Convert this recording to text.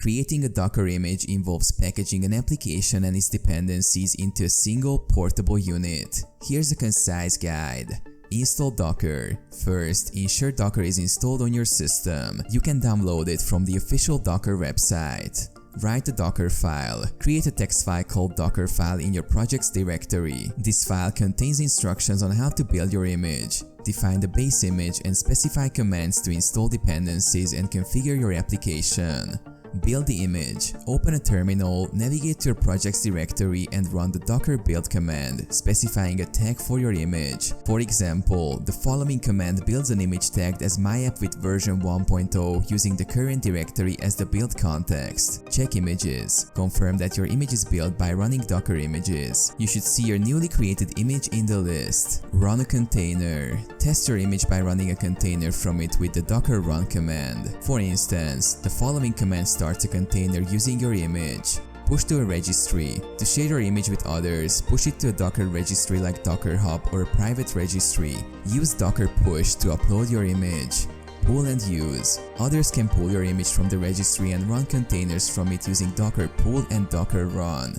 Creating a Docker image involves packaging an application and its dependencies into a single portable unit. Here's a concise guide. Install Docker. First, ensure Docker is installed on your system. You can download it from the official Docker website. Write a Docker file. Create a text file called Docker file in your project's directory. This file contains instructions on how to build your image. Define the base image and specify commands to install dependencies and configure your application. Build the image. Open a terminal, navigate to your project's directory and run the docker build command, specifying a tag for your image. For example, the following command builds an image tagged as myapp with version 1.0 using the current directory as the build context. Check images. Confirm that your image is built by running docker images. You should see your newly created image in the list. Run a container. Test your image by running a container from it with the docker run command. For instance, the following command starts a container using your image. Push to a registry. To share your image with others, push it to a Docker registry like Docker Hub or a private registry. Use Docker Push to upload your image. Pull and use. Others can pull your image from the registry and run containers from it using Docker Pull and Docker Run.